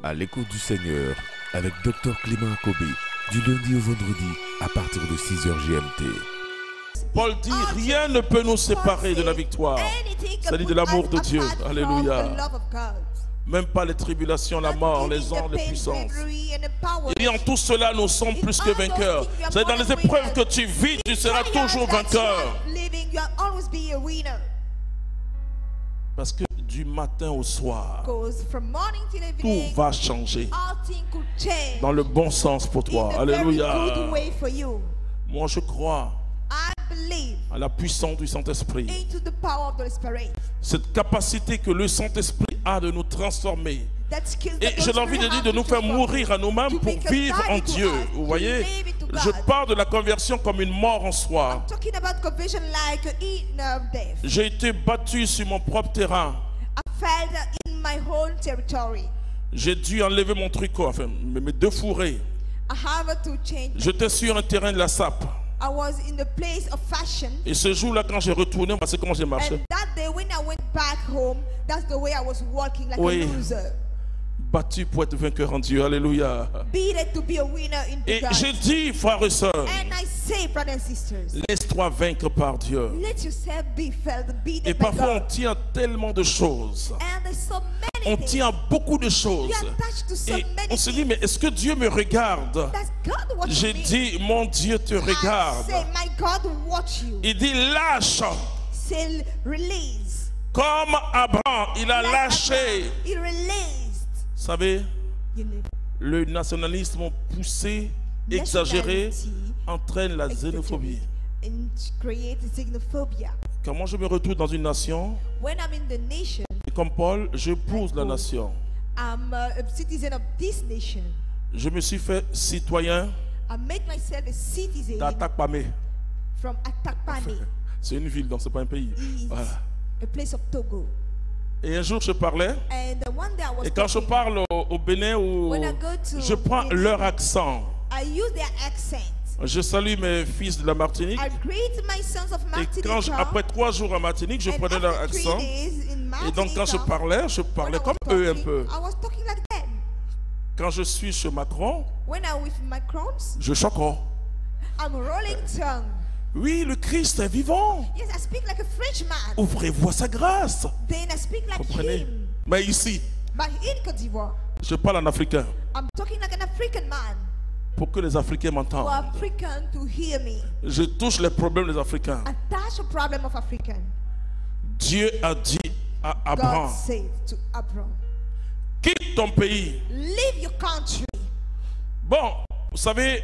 À l'écoute du Seigneur avec Dr Clément Akobé, du lundi au vendredi à partir de 6h GMT. Paul dit, rien ne peut nous séparer de la victoire, c'est-à-dire de l'amour de Dieu. Alléluia. Même pas les tribulations, la mort, les anges, les puissances. Il dit, en tout cela, nous sommes plus que vainqueurs. C'est dans les épreuves que tu vis, tu seras toujours vainqueur. Parce que du matin au soir, tout va changer dans le bon sens pour toi. Alléluia. Moi, je crois à la puissance du Saint-Esprit. Cette capacité que le Saint-Esprit a de nous transformer. Et j'ai envie de dire de nous faire mourir à nous-mêmes pour vivre en Dieu. Vous voyez, je parle de la conversion comme une mort en soi. J'ai été battu sur mon propre terrain. J'ai dû enlever mon tricot, enfin mes deux fourrés. J'étais sur un terrain de la sape. Et ce jour-là, quand j'ai retourné, c'est comment j'ai marché. Oui. Battu pour être vainqueur en Dieu. Alléluia. Et j'ai dit, frères et sœurs, laisse-toi vaincre par Dieu. Et parfois on tient tellement de choses. On tient à beaucoup de choses. Et on se dit, mais est-ce que Dieu me regarde? J'ai dit, mon Dieu te regarde. Il dit, lâche. Comme Abraham, il a lâché. Vous savez, le nationalisme poussé, exagéré, entraîne la xénophobie. Quand moi je me retrouve dans une nation, et comme Paul, j'épouse la nation. Je me suis fait citoyen d'Atakpamé. C'est une ville, donc ce n'est pas un pays. Voilà. Et un jour je parlais, et quand je parle au Bénin, je prends leur accent. Je salue mes fils de la Martinique. Et quand après 3 jours en Martinique, je prenais leur accent. Et donc quand je parlais comme eux un peu. Quand je suis chez Macron, je choque. Oui, le Christ est vivant. Ouvrez-vous à sa grâce. Comprenez? Mais ici, je parle en africain. Pour que les Africains m'entendent. Je touche les problèmes des Africains. Dieu a dit à Abraham, quitte ton pays. Bon, vous savez,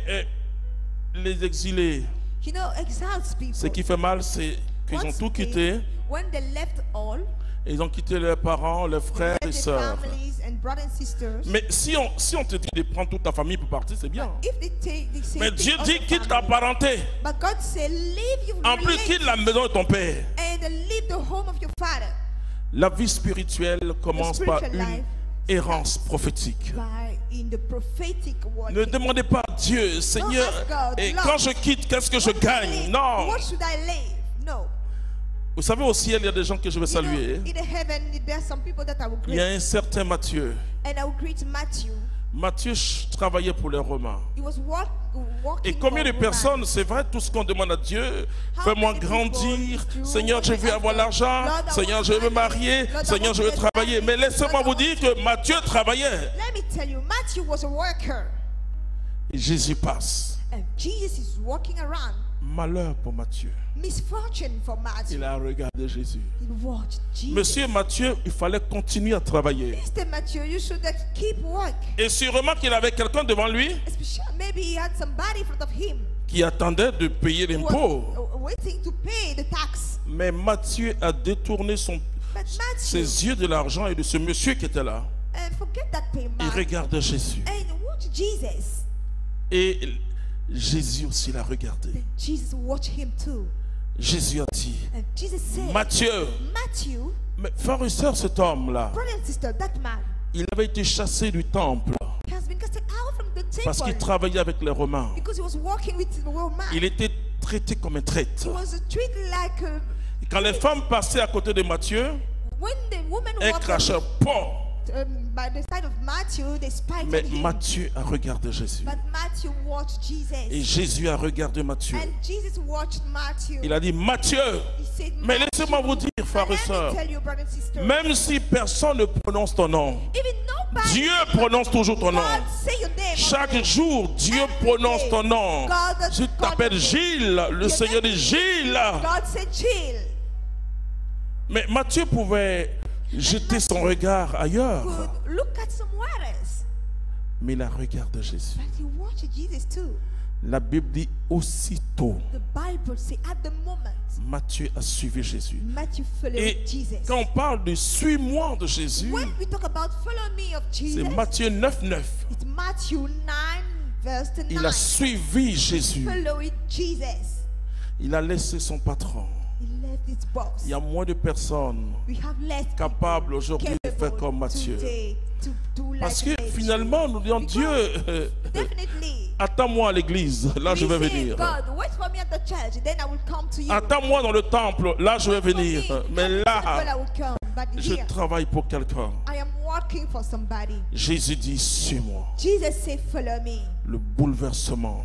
les exilés, ce qui fait mal, c'est qu'ils ont tout quitté. Ils ont quitté leurs parents, leurs frères et sœurs. Mais si on te dit de prendre toute ta famille pour partir, c'est bien. Mais Dieu dit quitte ta parenté. En plus, quitte la maison de ton père. La vie spirituelle commence par une errance prophétique. Ne demandez pas à Dieu, Seigneur, et quand je quitte, qu'est-ce que je gagne? Non. Vous savez, au ciel, il y a des gens que je vais saluer. Il y a un certain Matthieu. Matthieu travaillait pour les Romains. Et combien de personnes, c'est vrai, tout ce qu'on demande à Dieu, fais-moi grandir, Seigneur, je veux avoir l'argent, Seigneur, je veux me marier, Seigneur, je veux travailler. Mais laissez-moi vous dire que Matthieu travaillait. Et Jésus passe. Malheur pour Matthieu. Il a regardé Jésus. Monsieur Matthieu, il fallait continuer à travailler. Et sûrement qu'il avait quelqu'un devant lui qui attendait de payer l'impôt. Mais Matthieu a détourné ses yeux de l'argent et de ce monsieur qui était là. Il regardait Jésus. Et Jésus aussi l'a regardé. Jésus a dit, Matthieu, mais frère et sœur, cet homme-là, il avait été chassé du temple parce qu'il travaillait avec les Romains. Il était traité comme un traître. Et quand les femmes passaient à côté de Matthieu, elles crachaient, Mais Matthieu a regardé Jésus. Et Jésus a regardé Matthieu. Il a dit, Matthieu, mais laissez-moi vous dire, frères et sœurs, même si personne ne prononce ton nom, Dieu prononce toujours ton nom. Chaque jour, Dieu prononce ton nom. Si tu t'appelles Gilles, le Seigneur dit Gilles. Mais Matthieu pouvait jeter son regard ailleurs. Mais il a regardé Jésus. La Bible dit aussitôt. Matthieu a suivi Jésus. Et quand on parle de suis-moi de Jésus, c'est Matthieu 9:9. Il a suivi Jésus. Il a laissé son patron. Il y a moins de personnes capables aujourd'hui de faire comme Matthieu. Parce que finalement, nous disons, Dieu, attends-moi à l'église, là je vais venir. Attends-moi dans le temple, là je vais venir. Mais là, je travaille pour quelqu'un. Jésus dit, suis-moi. Le bouleversement.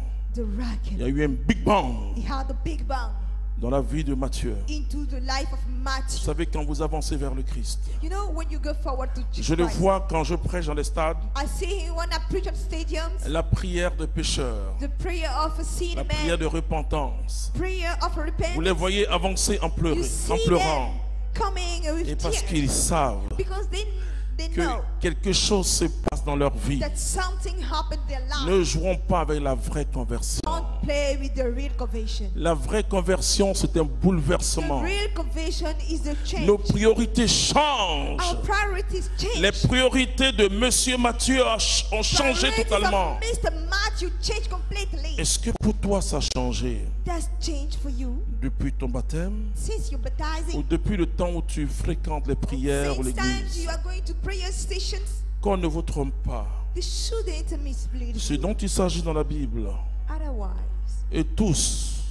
Il y a eu un big bang dans la vie de Matthieu. Vous savez, quand vous avancez vers le Christ, je le vois quand je prêche dans les stades, la prière de pécheurs, la prière de repentance. Vous les voyez avancer en pleurant. Et parce qu'ils savent que quelque chose se passe dans leur vie. Ne jouons pas avec la vraie conversion. La vraie conversion, c'est un bouleversement. Nos priorités changent. Les priorités de Monsieur Matthieu ont changé totalement. Est-ce que pour toi ça a changé depuis ton baptême ou depuis le temps où tu fréquentes les prières ou l'église? Qu'on ne vous trompe pas. Ce dont il s'agit dans la Bible. Et tous,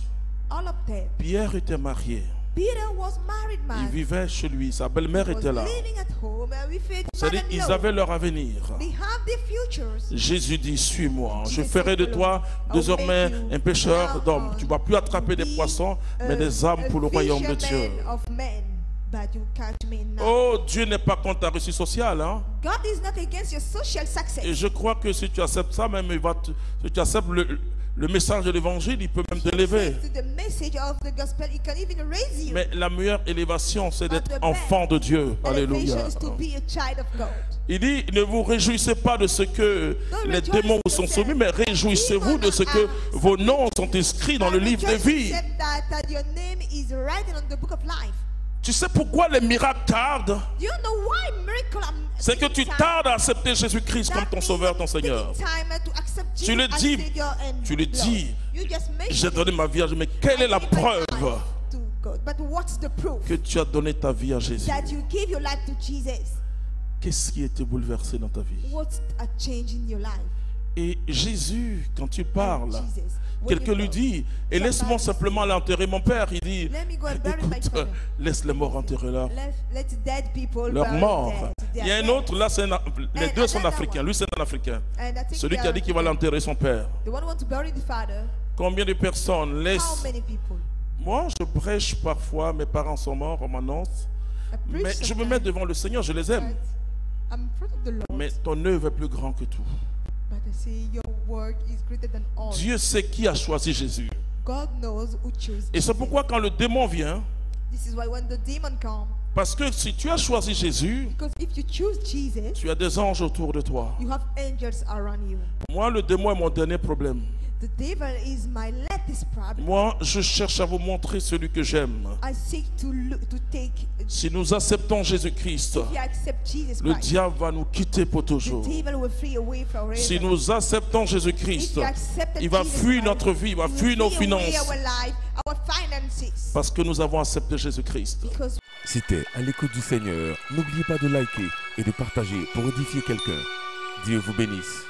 Pierre était marié. Il vivait chez lui, sa belle-mère était là. C'est-à-dire, ils avaient leur avenir. Jésus dit, suis-moi, je ferai de toi désormais un pêcheur d'hommes. Tu ne vas plus attraper des poissons, mais des âmes pour le royaume de Dieu. Oh, Dieu n'est pas contre ta réussite sociale. Hein? Et je crois que si tu acceptes ça, même si tu acceptes le message de l'évangile, il peut même t'élever. Mais la meilleure élévation, c'est d'être enfant de Dieu. Alléluia. Il dit, ne vous réjouissez pas de ce que les démons vous sont soumis, mais réjouissez-vous de ce que vos noms sont inscrits dans le livre de vie. Tu sais pourquoi les miracles tardent? C'est que tu tardes à accepter Jésus-Christ comme ton sauveur, ton Seigneur. Tu le dis, j'ai donné ma vie à Jésus, mais quelle est la preuve que tu as donné ta vie à Jésus? Qu'est-ce qui a été bouleversé dans ta vie? Et Jésus, quand tu parles, quelqu'un lui dit, et laisse-moi simplement l'enterrer mon père. Il dit, écoute, laisse les morts enterrer leurs morts. Il y a un autre, là, les deux sont africains. Lui, c'est un africain. Celui qui a dit qu'il va l'enterrer son père. Combien de personnes laissent... Moi, je prêche parfois, mes parents sont morts, on m'annonce. Mais je me mets devant le Seigneur, je les aime. Mais ton œuvre est plus grand que tout. Dieu sait qui a choisi Jésus. Et c'est pourquoi quand le démon vient, parce que si tu as choisi Jésus, tu as des anges autour de toi. Moi, le démon est mon dernier problème. Moi, je cherche à vous montrer celui que j'aime. Si nous acceptons Jésus-Christ, le diable va nous quitter pour toujours. Si nous acceptons Jésus-Christ, il va fuir notre vie, il va fuir nos finances. Parce que nous avons accepté Jésus-Christ. C'était À l'écoute du Seigneur. N'oubliez pas de liker et de partager pour édifier quelqu'un. Dieu vous bénisse.